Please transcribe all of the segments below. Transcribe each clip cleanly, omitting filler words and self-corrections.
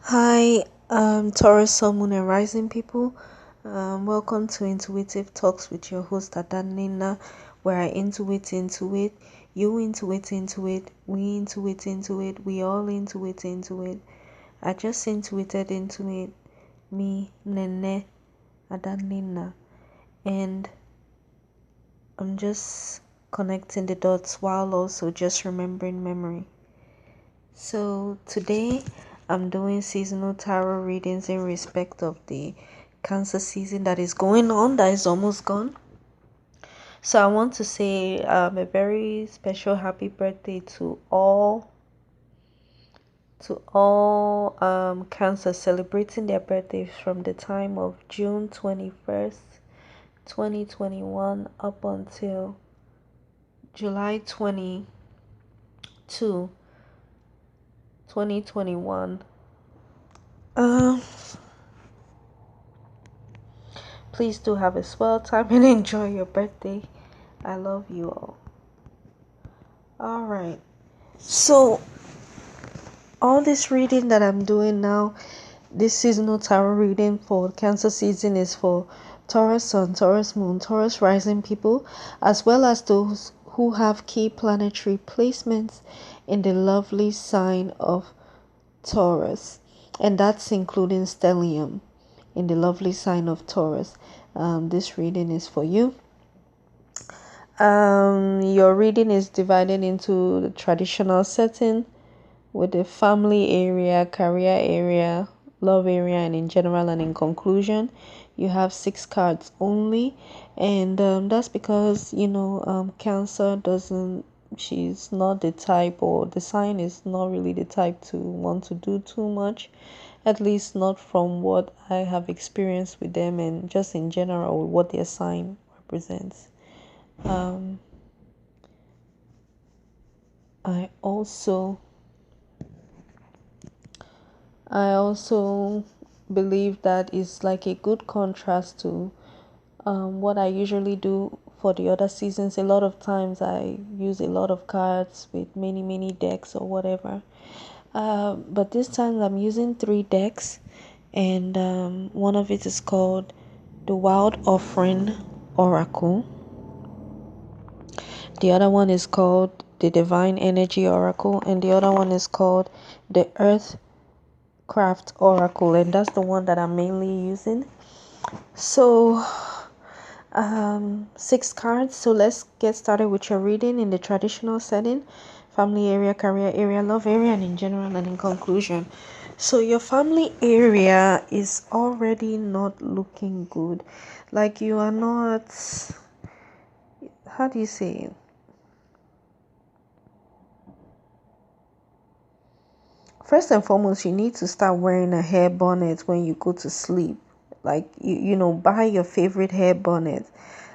Hi, Taurus, Sun, Moon, and Rising people. Welcome to Intuitive Talks with your host Adanina, where I intuit into it, you intuit into it, we intuit into it, we all intuit into it. I just intuited into it, me, Nene, Adanina, and I'm just connecting the dots while also just remembering memory. So today I'm doing seasonal tarot readings in respect of the Cancer season that is going on, that is almost gone. So I want to say a very special happy birthday to all Cancer celebrating their birthdays from the time of June 21st, 2021 up until July 22, 2021. Please do have a swell time and enjoy your birthday. I love you all. Alright. So, all this reading that I'm doing now, this seasonal tarot reading for Cancer season is for Taurus Sun, Taurus Moon, Taurus Rising people, as well as those who have key planetary placements in the lovely sign of Taurus. And that's including stellium in the lovely sign of Taurus. This reading is for you. Your reading is divided into the traditional setting with the family area, career area, love area, and in general and in conclusion. You have 6 cards only, and that's because Cancer doesn't. She's not the type, or the sign is not really the type to want to do too much, at least not from what I have experienced with them and just in general what their sign represents. I also believe that it's like a good contrast to what I usually do for the other seasons. A lot of times I use a lot of cards with many decks or whatever. But this time I'm using 3 decks, and one of it is called the Wild Offering Oracle. The other one is called the Divine Energy Oracle, and the other one is called the Earth Craft Oracle, and that's the one that I'm mainly using. So 6 cards. So let's get started with your reading in the traditional setting: family area, career area, love area, and in general and in conclusion. So your family area is already not looking good. Like, you are not, how do you say it? First and foremost, you need to start wearing a hair bonnet when you go to sleep. Like, buy your favorite hair bonnet.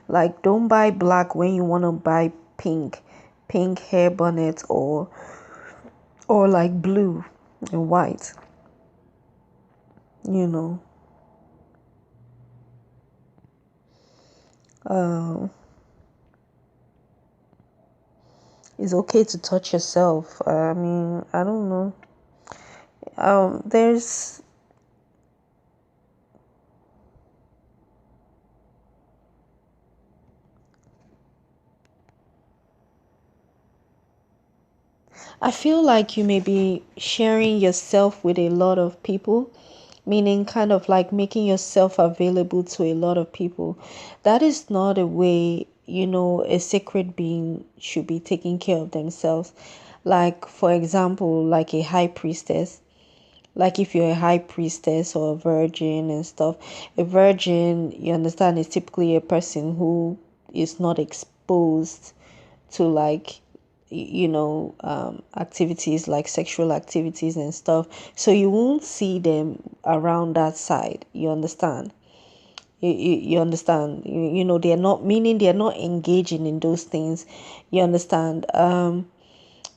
Like, don't buy black when you want to buy pink hair bonnet, or like blue and white. Uh, it's okay to touch yourself. I mean, I don't know. There's I feel like you may be sharing yourself with a lot of people, meaning kind of like making yourself available to a lot of people. That is not a way, a sacred being should be taking care of themselves. Like, for example, like a high priestess. Like, if you're a high priestess or a virgin and stuff, a virgin, you understand, is typically a person who is not exposed to, like, activities like sexual activities and stuff, so you won't see them around that side. You understand? You understand? They're not, meaning they're not engaging in those things. You understand?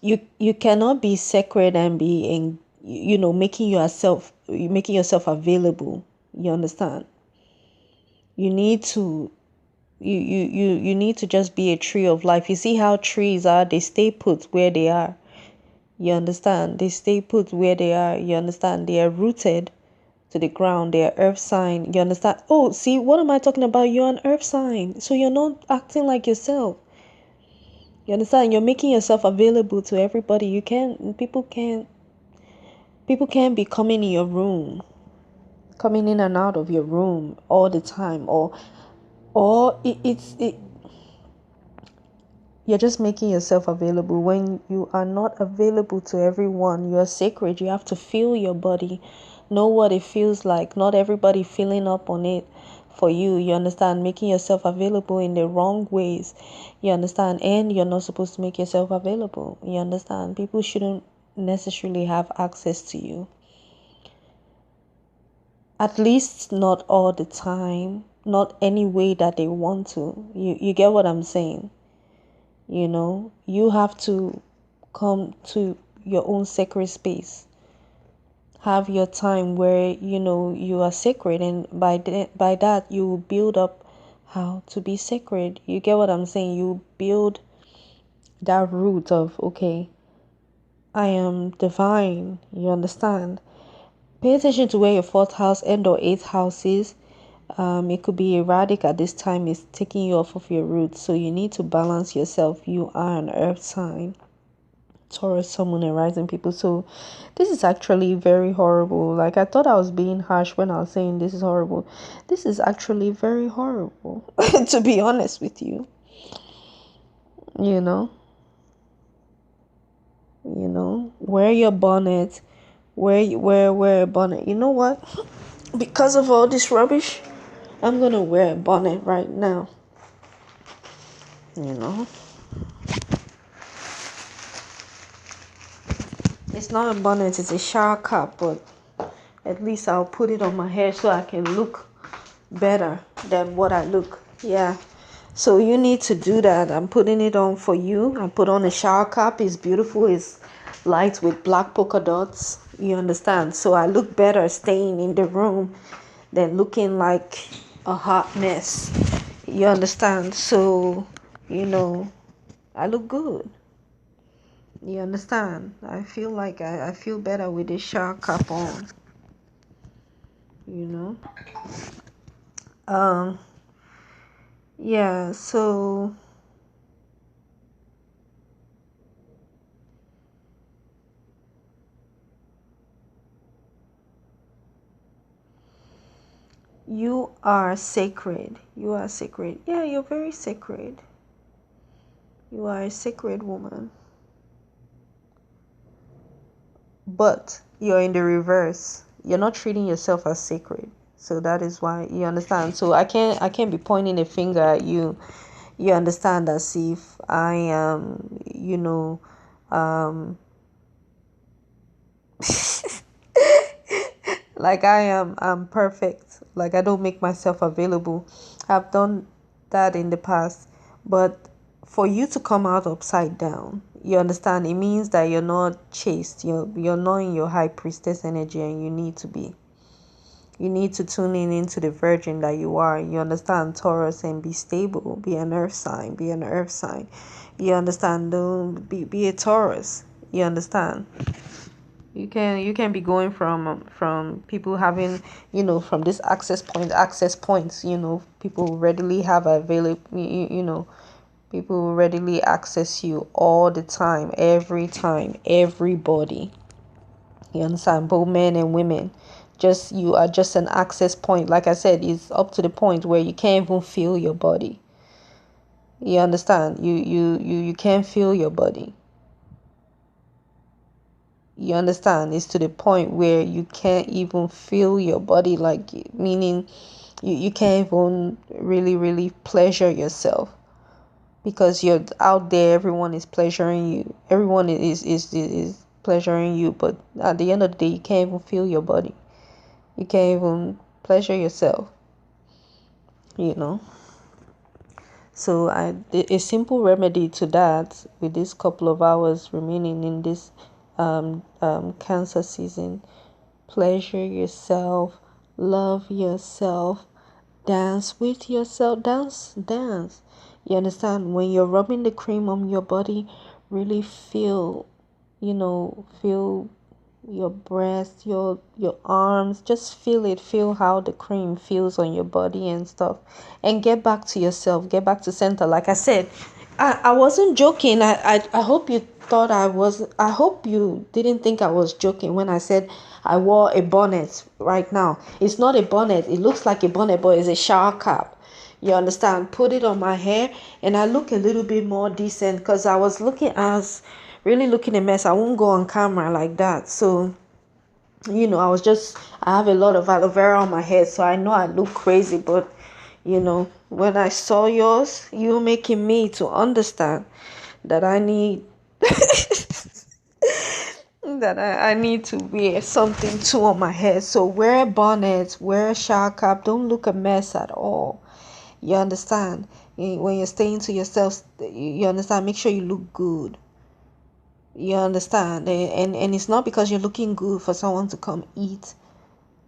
You cannot be sacred and be in, making yourself available. You understand? You need to, you need to just be a tree of life. You see how trees are, they stay put where they are. You understand? They stay put where they are. You understand? They are rooted to the ground. They are earth sign. You understand? Oh, see, what am I talking about? You're an earth sign. So you're not acting like yourself. You understand? You're making yourself available to everybody. People can't be coming in your room, coming in and out of your room all the time, or you're just making yourself available. When you are not available to everyone, you are sacred. You have to feel your body, know what it feels like. Not everybody feeling up on it for you. You understand? Making yourself available in the wrong ways. You understand? And you're not supposed to make yourself available. You understand? People shouldn't necessarily have access to you. At least not all the time. Not any way that they want to. You get what I'm saying? You have to come to your own sacred space. Have your time where you are sacred, and by that you will build up how to be sacred. You get what I'm saying? You build that root of, okay, I am divine. You understand? Pay attention to where your fourth house and or eighth house is. It could be erratic at this time. It's taking you off of your roots, so you need to balance yourself. You are an earth sign, Taurus, Sun, Moon, and rising people. So this is actually very horrible. Like, I thought I was being harsh when I was saying this is horrible. This is actually very horrible, to be honest with you. Wear your bonnet. Wear a bonnet. You know what? Because of all this rubbish, I'm gonna wear a bonnet right now. It's not a bonnet, it's a shower cap, but at least I'll put it on my hair so I can look better than what I look. Yeah. So you need to do that. I'm putting it on for you. I put on a shower cap. It's beautiful. It's light with black polka dots. You understand? So I look better staying in the room than looking like a hot mess. You understand? So, I look good. You understand? I feel like I feel better with this shower cap on. Yeah, so you are sacred. You are sacred. Yeah, you're very sacred. You are a sacred woman. But you're in the reverse. You're not treating yourself as sacred. So that is why, you understand. So I can't be pointing a finger at you. You understand, as if I am, like I'm perfect. Like, I don't make myself available. I've done that in the past. But for you to come out upside down, you understand, it means that you're not chaste. You're not in your high priestess energy, and you need to be. You need to tune in into the virgin that you are. You understand, Taurus, and be stable. Be an earth sign. Be an earth sign. You understand? Don't be a Taurus. You understand? You can be going from people having, from this access points, people readily have available, people readily access you all the time, every time, everybody. You understand? Both men and women. Just, you are just an access point. Like I said, it's up to the point where you can't even feel your body. You understand? You can't feel your body. You understand? It's to the point where you can't even feel your body, like, meaning you can't even really pleasure yourself, because you're out there, everyone is pleasuring you, everyone is pleasuring you, but at the end of the day, you can't even feel your body, you can't even pleasure yourself. So a simple remedy to that, with this couple of hours remaining in this Cancer season: pleasure yourself, love yourself, dance with yourself, dance. You understand? When you're rubbing the cream on your body, really feel, feel your breast, your arms. Just feel how the cream feels on your body and stuff, and get back to yourself, get back to center. Like I said, I wasn't joking. I hope you thought I was. I hope you didn't think I was joking when I said I wore a bonnet. Right now it's not a bonnet, it looks like a bonnet, but it's a shower cap. You understand? Put it on my hair and I look a little bit more decent, because I was really looking a mess. I won't go on camera like that. So I have a lot of aloe vera on my head, so I know I look crazy. But when I saw yours, you making me to understand that I need that I need to wear something too on my head. So wear a bonnet, wear a shower cap, don't look a mess at all. You understand? When you're staying to yourself, you understand, make sure you look good. You understand? And it's not because you're looking good for someone to come eat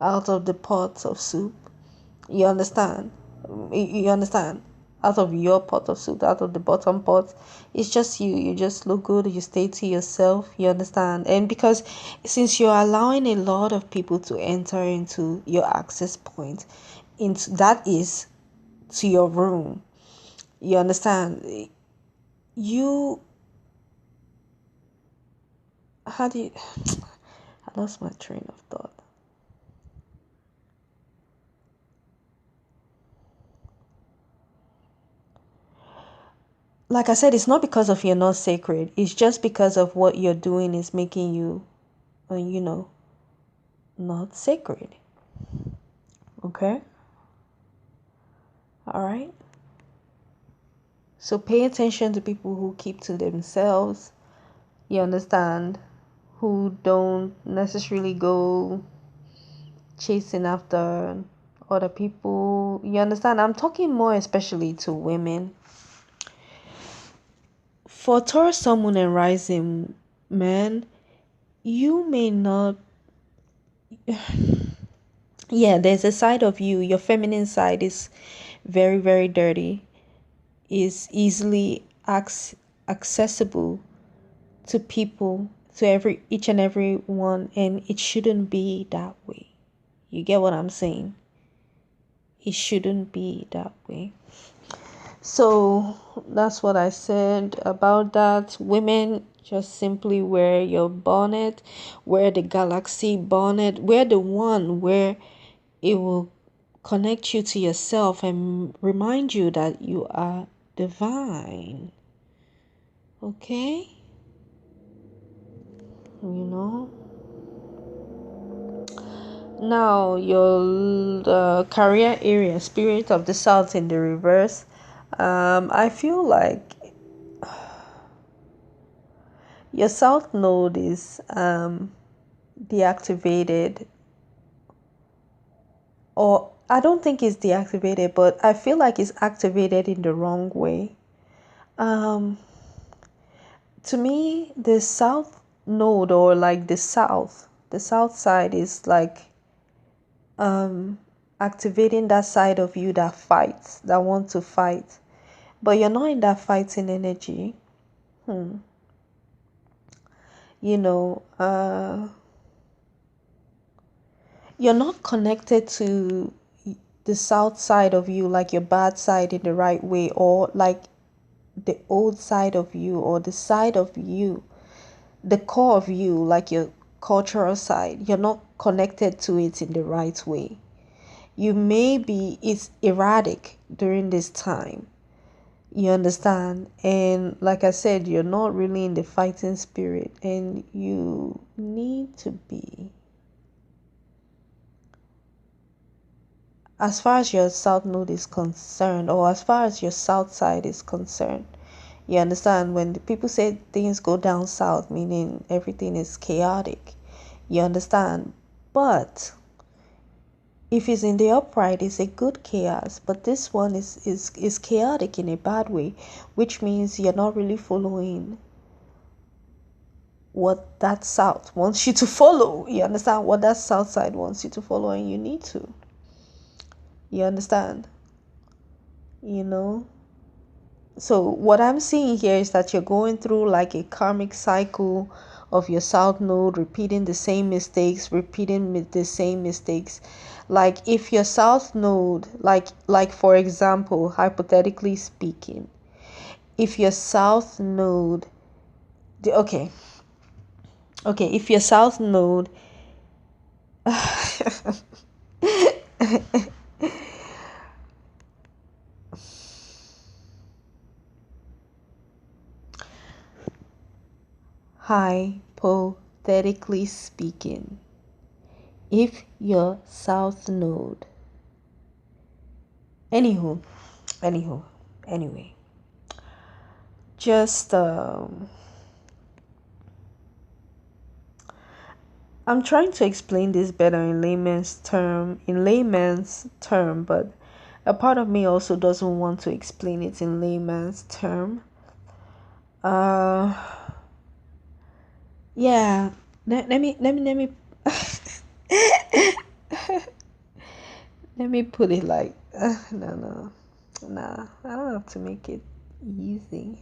out of the pot of soup. You understand? You understand? Out of your pot of soup, out of the bottom pot. It's just you just look good, you stay to yourself. You understand? And because since you're allowing a lot of people to enter into your access point, into that is to your room. You understand? You how do you I lost my train of thought. Like I said, it's not because of you're not sacred. It's just because of what you're doing is making you, not sacred. Okay? All right? So pay attention to people who keep to themselves. You understand? Who don't necessarily go chasing after other people. You understand? I'm talking more especially to women. For Taurus, Sun, Moon, and Rising, man, you may not. Yeah, there's a side of you. Your feminine side is very, very dirty. Is easily accessible to people, to each and every one, and it shouldn't be that way. You get what I'm saying? It shouldn't be that way. So that's what I said about that. Women, just simply wear your bonnet, wear the galaxy bonnet, wear the one where it will connect you to yourself and remind you that you are divine. Okay? Now, your career area, Spirit of the South in the reverse. I feel like your South node is deactivated, or I don't think it's deactivated, but I feel like it's activated in the wrong way. To me, the South node, or like the South side is like activating that side of you that fights, that wants to fight, but you're not in that fighting energy. You're not connected to the South side of you, like your bad side, in the right way, or like the old side of you, or the side of you, the core of you, like your cultural side. You're not connected to it in the right way. You may be, it's erratic during this time. You understand? And like I said, you're not really in the fighting spirit, and you need to be. As far as your South node is concerned, or as far as your South side is concerned, you understand, when the people say things go down south, meaning everything is chaotic. You understand? But if it's in the upright, it's a good chaos. But this one is chaotic in a bad way, which means you're not really following what that South wants you to follow. You understand? What that South side wants you to follow, and you need to. You understand? So what I'm seeing here is that you're going through like a karmic cycle of your south node, repeating the same mistakes. Like if your south node, like for example, hypothetically speaking, if your south node, okay, if your south node hypothetically speaking, if your south node, anyway, just I'm trying to explain this better in layman's term, but a part of me also doesn't want to explain it in layman's term. Yeah, let me let me put it like no, nah, I don't have to make it easy.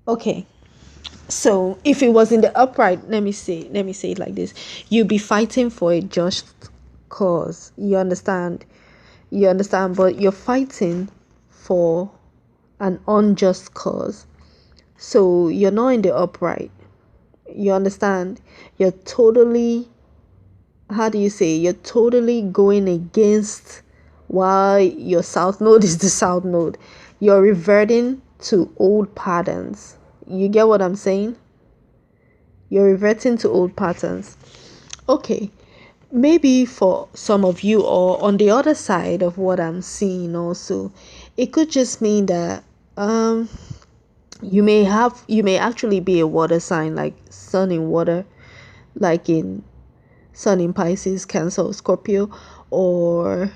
Okay, so if it was in the upright, let me say it like this: you'd be fighting for a just cause. You understand, but you're fighting for an unjust cause. So you're not in the upright. You understand? You're totally, how do you say, you're totally going against why your south node is the south node. You're reverting to old patterns. You get what I'm saying? You're reverting to old patterns. Okay, maybe for some of you, or on the other side of what I'm seeing also, it could just mean that you may actually be a water sign, like sun in water, like in sun in Pisces, Cancer, or Scorpio, or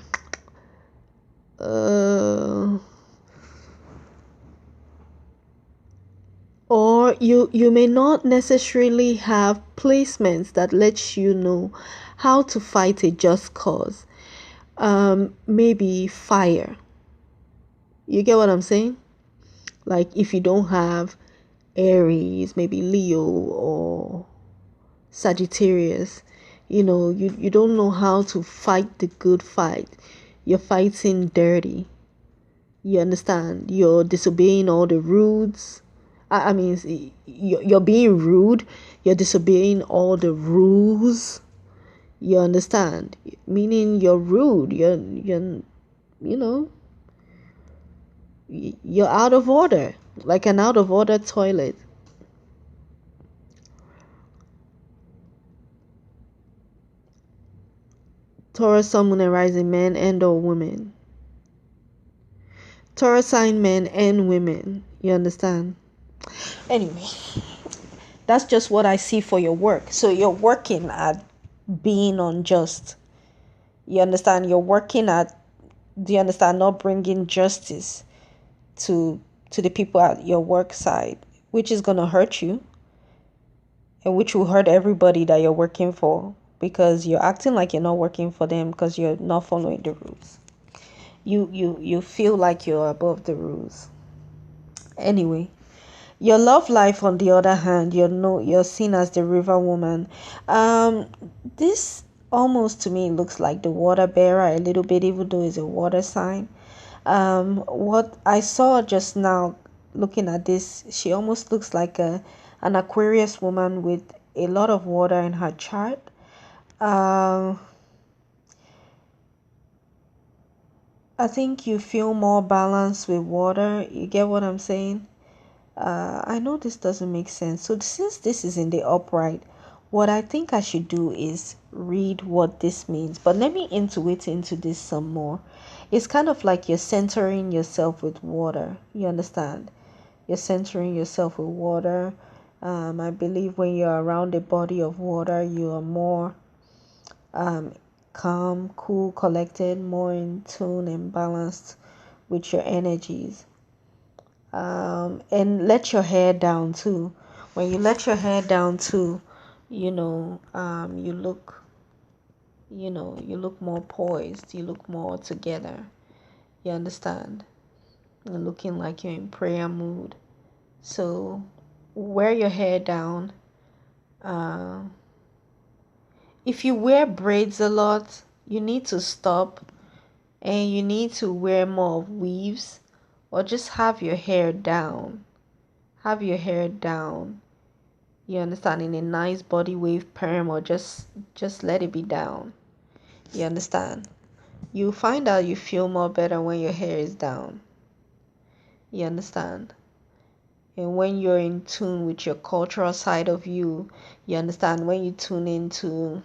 you may not necessarily have placements that let you know how to fight a just cause. Maybe fire. You get what I'm saying? Like if you don't have Aries, maybe Leo or Sagittarius, you don't know how to fight the good fight. You're fighting dirty. You understand? You're disobeying all the rules. I mean, you're being rude. You're disobeying all the rules. You understand? Meaning you're rude. You're out of order, like an out of order toilet. Taurus, Sun, Moon, and Rising, men and or women. Taurus sign men and women. You understand? Anyway, that's just what I see for your work. So you're working at being unjust. You understand? You're working at, do you understand, not bringing justice to the people at your work side, which is going to hurt you and which will hurt everybody that you're working for, because you're acting like you're not working for them because you're not following the rules. You feel like you're above the rules. Anyway, your love life, on the other hand, you're seen as the river woman. This almost to me looks like the water bearer a little bit, even though it's a water sign. What I saw just now looking at this, she almost looks like an Aquarius woman with a lot of water in her chart. I think you feel more balanced with water. You get what I'm saying? I know this doesn't make sense. So since this is in the upright, what I think I should do is read what this means. But let me intuit into this some more. It's kind of like you're centering yourself with water. You understand? You're centering yourself with water. I believe when you're around a body of water, you are more calm, cool, collected, more in tune and balanced with your energies. And let your hair down too. When you let your hair down too, you look more poised, you look more together. You understand? You're looking like you're in prayer mood. So wear your hair down. Uh, if you wear braids a lot, you need to stop and you need to wear more of weaves, or just have your hair down. Have your hair down. You understand? In a nice body wave perm, or just let it be down. You understand? You find out you feel more better when your hair is down. You understand? And when you're in tune with your cultural side of you understand, when you tune into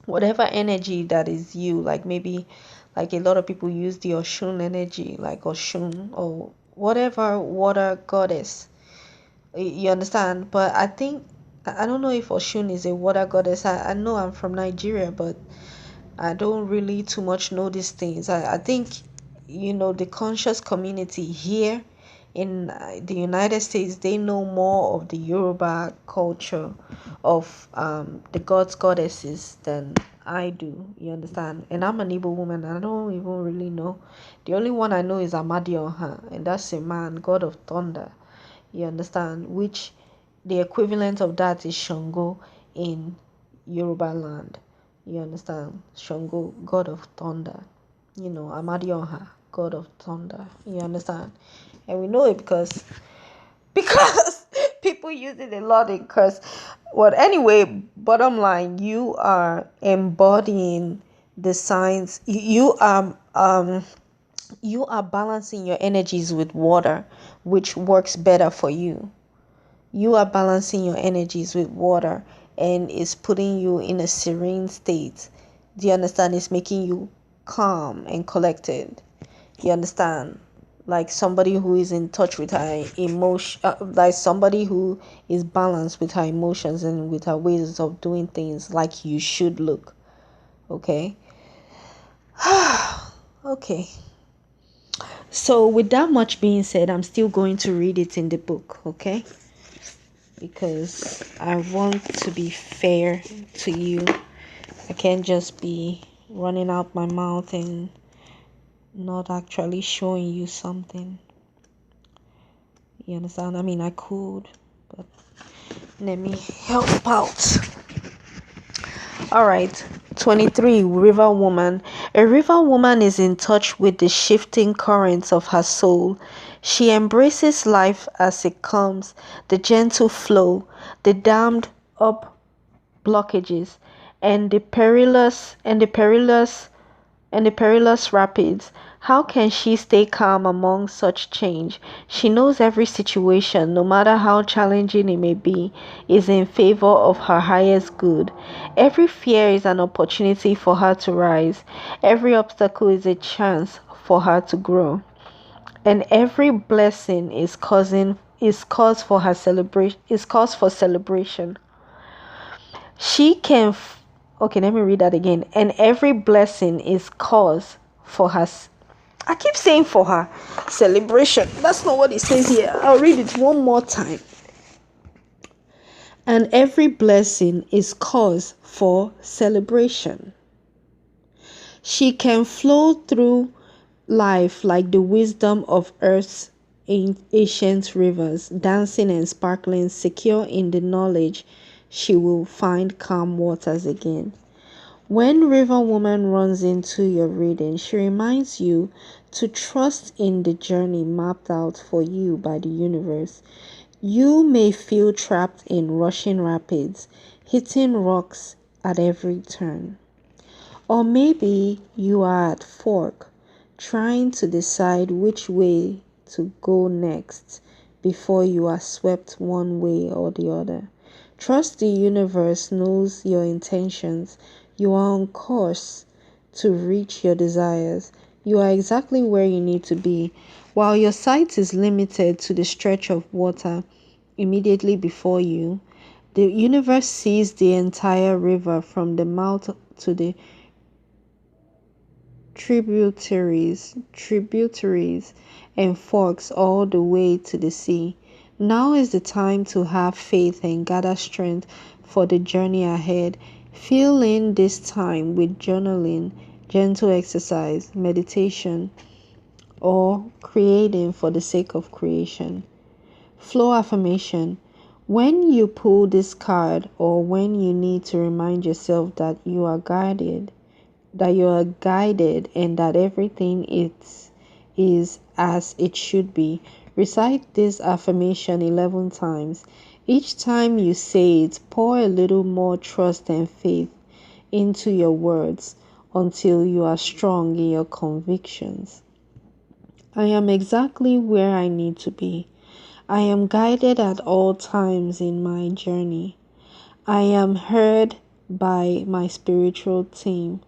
whatever energy that is you, like maybe like a lot of people use the Oshun energy, like Oshun or whatever water goddess. You understand? But I think I don't know if Oshun is a water goddess. I know I'm from Nigeria, but I don't really too much know these things. I think, the conscious community here in the United States, they know more of the Yoruba culture of the gods, goddesses than I do. You understand? And I'm an Igbo woman. I don't even really know. The only one I know is Amadioha, and that's a man, god of thunder. You understand? Which the equivalent of that is Shango in Yoruba land. You understand? Shango, god of thunder. Amadioha, god of thunder. You understand? And we know it because people use it a lot in curse. Well, anyway, bottom line, you are embodying the signs. You are balancing your energies with water, which works better for you. You are balancing your energies with water, and it's putting you in a serene state. Do you understand? It's making you calm and collected. You understand? Like somebody who is in touch with her emotion, like somebody who is balanced with her emotions and with her ways of doing things, like you should look. Okay. Okay. So with that much being said, I'm still going to read it in the book. Okay, because I want to be fair to you. I can't just be running out my mouth and not actually showing you something. You understand? I mean, I could, but let me help out. All right. 23. River woman. A river woman is in touch with the shifting currents of her soul. She embraces life as it comes, the gentle flow, the dammed up blockages, and the perilous rapids. How can she stay calm among such change? She knows every situation, no matter how challenging it may be, is in favor of her highest good. Every fear is an opportunity for her to rise. Every obstacle is a chance for her to grow. And every blessing is cause for celebration. She can okay, let me read that again. And every blessing is cause for her. I keep saying for her celebration. That's not what it says here. I'll read it one more time. And every blessing is cause for celebration. She can flow through life like the wisdom of earth's ancient rivers, dancing and sparkling, secure in the knowledge she will find calm waters again. When River Woman runs into your reading, she reminds you to trust in the journey mapped out for you by the universe. You may feel trapped in rushing rapids, hitting rocks at every turn. Or maybe you are at fork, trying to decide which way to go next before you are swept one way or the other. Trust the universe knows your intentions. You are on course to reach your desires. You are exactly where you need to be. While your sight is limited to the stretch of water immediately before you, the universe sees the entire river from the mouth to the tributaries and forks all the way to the sea. Now is the time to have faith and gather strength for the journey ahead. Fill in this time with journaling, gentle exercise, meditation, or creating for the sake of creation. Flow affirmation. When you pull this card, or when you need to remind yourself that you are guided, and that everything is as it should be, recite this affirmation 11 times. Each time you say it, pour a little more trust and faith into your words until you are strong in your convictions. I am exactly where I need to be. I am guided at all times in my journey. I am heard by my spiritual team.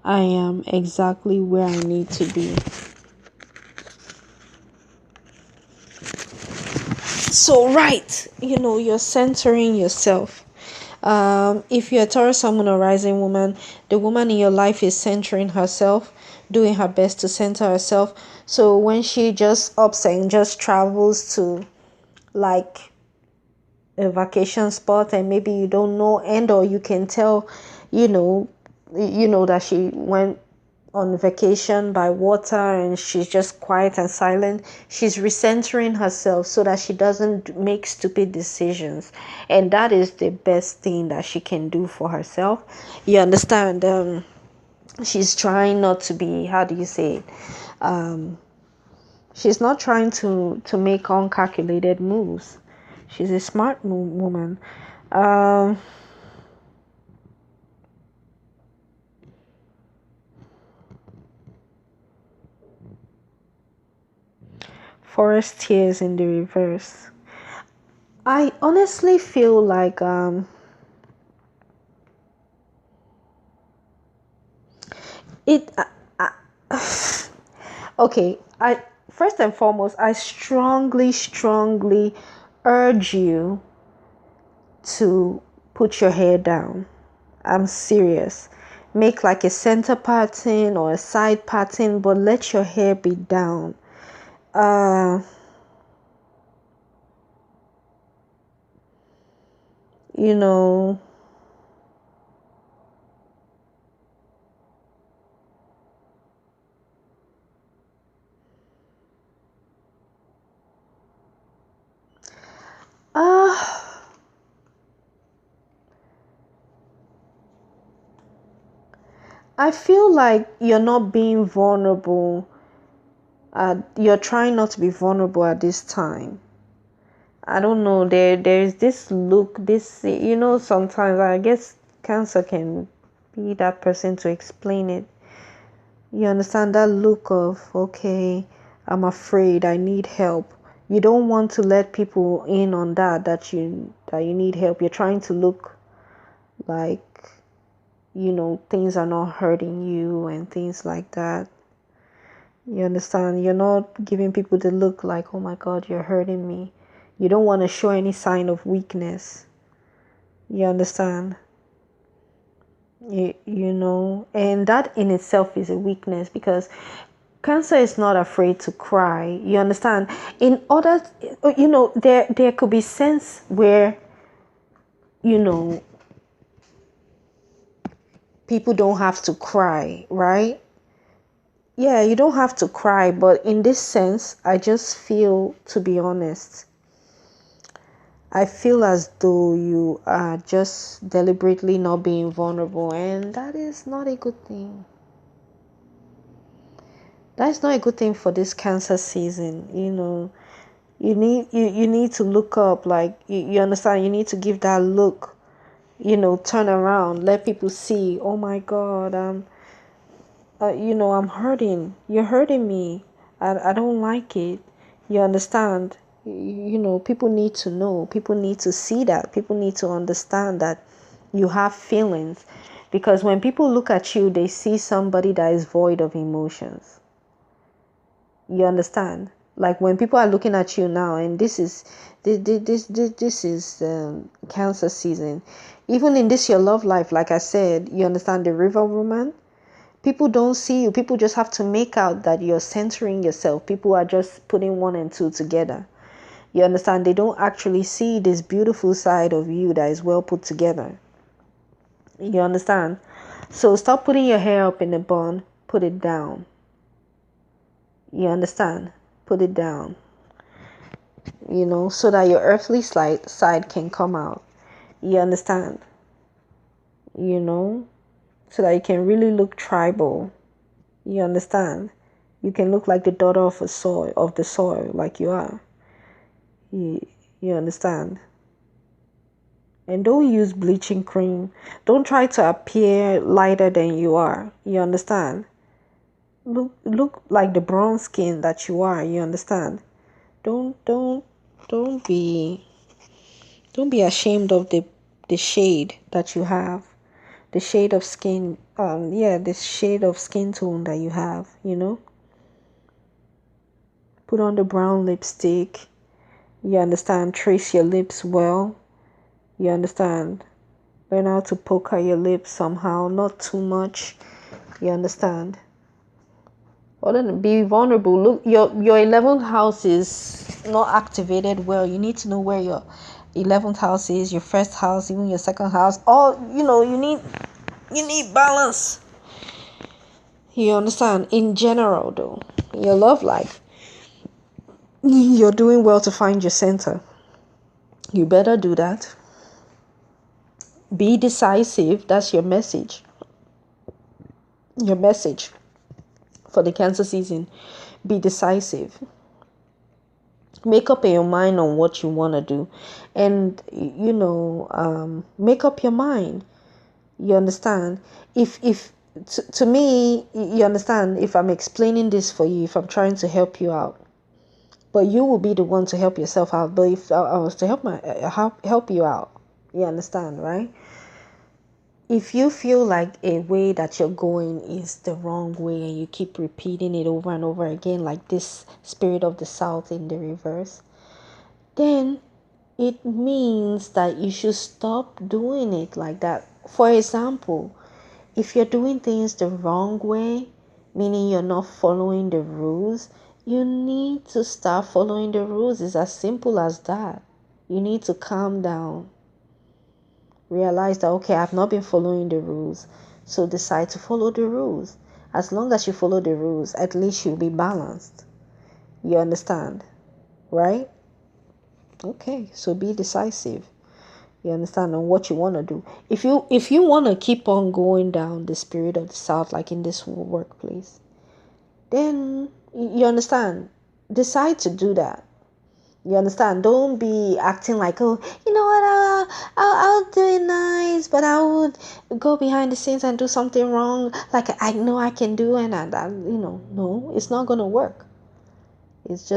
I am exactly where I need to be. So, right, you're centering yourself. If you're a Taurus, Sun, Moon, or Rising woman, the woman in your life is centering herself, doing her best to center herself. So when she just ups and just travels to like a vacation spot, and maybe you don't know, and or you can tell, that she went on vacation by water and she's just quiet and silent, she's recentering herself so that she doesn't make stupid decisions. And that is the best thing that she can do for herself. You understand? She's trying not to be, how do you say it? She's not trying to make uncalculated moves. She's a smart woman. Forest tears in the reverse. I honestly feel like it okay, I first and foremost, I strongly urge you to put your hair down. I'm serious. Make like a center pattern or a side pattern, but let your hair be down. You know, I feel like you're not being vulnerable. You're trying not to be vulnerable at this time. I don't know. There's this look. Sometimes I guess Cancer can be that person to explain it. You understand that look of, okay, I'm afraid, I need help. You don't want to let people in on that you need help. You're trying to look like, things are not hurting you and things like that. You understand? You're not giving people the look like, oh my God, you're hurting me. You don't want to show any sign of weakness. You understand? And that in itself is a weakness, because Cancer is not afraid to cry. You understand? In order, there could be sense where, people don't have to cry, right? Yeah, you don't have to cry, but in this sense, I just feel, to be honest, I feel as though you are just deliberately not being vulnerable, and that is not a good thing. That's not a good thing for this Cancer season. You need to look up, like you understand. You need to give that look. Turn around, let people see. Oh my God, I'm hurting. You're hurting me. I don't like it. You understand? People need to know. People need to see that. People need to understand that you have feelings, because when people look at you, they see somebody that is void of emotions. You understand? Like when people are looking at you now, and this is Cancer season. Even in this your love life, like I said, you understand, the River Woman. People don't see you. People just have to make out that you're centering yourself. People are just putting one and two together. You understand? They don't actually see this beautiful side of you that is well put together. You understand? So stop putting your hair up in a bun. Put it down. You understand? Put it down. so that your earthly side can come out. You understand? So that you can really look tribal. You understand? You can look like the daughter of the soil, like you are. You understand? And don't use bleaching cream. Don't try to appear lighter than you are. You understand? Look like the brown skin that you are. You understand? Don't be ashamed of the shade that you have, the shade of skin. The shade of skin tone that you have. Put on the brown lipstick. You understand? Trace your lips well. You understand? Learn how to poke at your lips somehow, not too much. You understand? Or then be vulnerable. Look, your 11th house is not activated well. You need to know where your 11th house is, your first house, even your second house. All you need balance. You understand? In general, though, your love life, you're doing well to find your center. You better do that. Be decisive. That's your message. Your message for the Cancer season. Be decisive. Make up your mind on what you want to do, and make up your mind. You understand? If to me, you understand, if I'm explaining this for you, if I'm trying to help you out, but you will be the one to help yourself out. But if I was to help you out, you understand, right? If you feel like a way that you're going is the wrong way and you keep repeating it over and over again, like this spirit of the South in the reverse, then it means that you should stop doing it like that. For example, if you're doing things the wrong way, meaning you're not following the rules, you need to start following the rules. It's as simple as that. You need to calm down. Realize that, okay, I've not been following the rules, so decide to follow the rules. As long as you follow the rules, at least you'll be balanced. You understand, right? Okay, so be decisive. You understand on what you want to do. If you want to keep on going down the spirit of the South, like in this workplace, then you understand, decide to do that. You understand? Don't be acting like, oh, you know what, I'll do it nice, but I would go behind the scenes and do something wrong, like I know I can do, and no, it's not gonna work. It's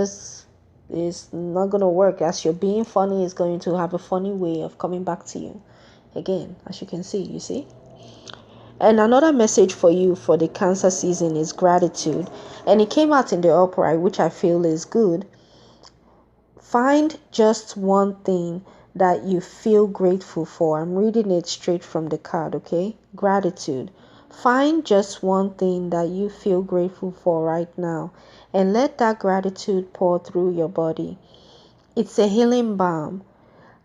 not gonna work. As you're being funny, it's going to have a funny way of coming back to you again, as you can see. You see. And another message for you for the Cancer season is gratitude, and it came out in the upright, which I feel is good. Find just one thing that you feel grateful for. I'm reading it straight from the card, okay? Gratitude. Find just one thing that you feel grateful for right now, and let that gratitude pour through your body. It's a healing balm,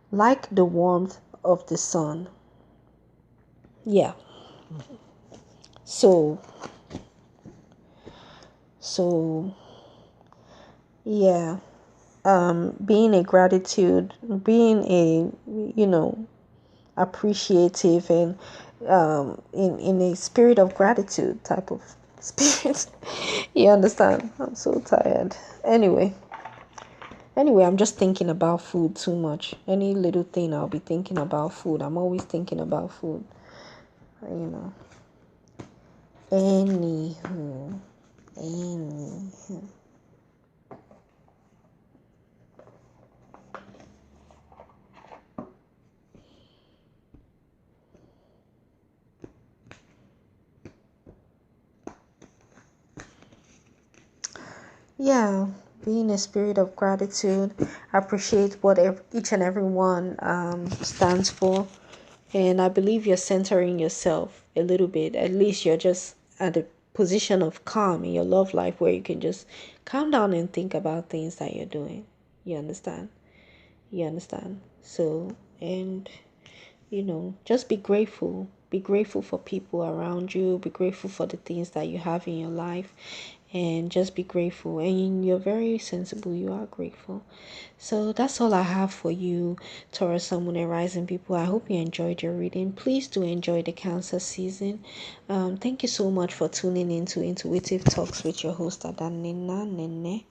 like the warmth of the sun. Yeah. So yeah. Being a gratitude, being a appreciative, and in a spirit of gratitude type of spirit. You understand? I'm so tired. Anyway, I'm just thinking about food too much. Any little thing, I'll be thinking about food. I'm always thinking about food. Anywho. Yeah, being a spirit of gratitude, appreciate what each and every one stands for, and I believe you're centering yourself a little bit. At least you're just at a position of calm in your love life where you can just calm down and think about things that you're doing. You understand? So, and just be grateful. Be grateful for people around you. Be grateful for the things that you have in your life. and just be grateful. And you're very sensible, you are grateful. So that's all I have for you, Taurus, Sun, Moon, and Rising people. I hope you enjoyed your reading. Please do enjoy the Cancer season. Thank you so much for tuning into Intuitive Talks with your host, Adanina Nene,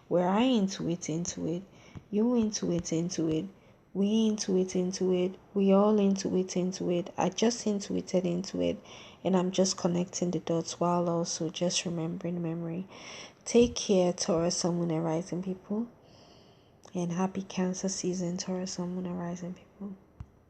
where I intuit into it, you intuit into it, we intuit into it, we all intuit into it. I just intuited into it, and I'm just connecting the dots while also just remembering memory. Take care, Taurus, Sun, Moon, and Rising people. And happy Cancer season, Taurus, Sun, Moon, and Rising people.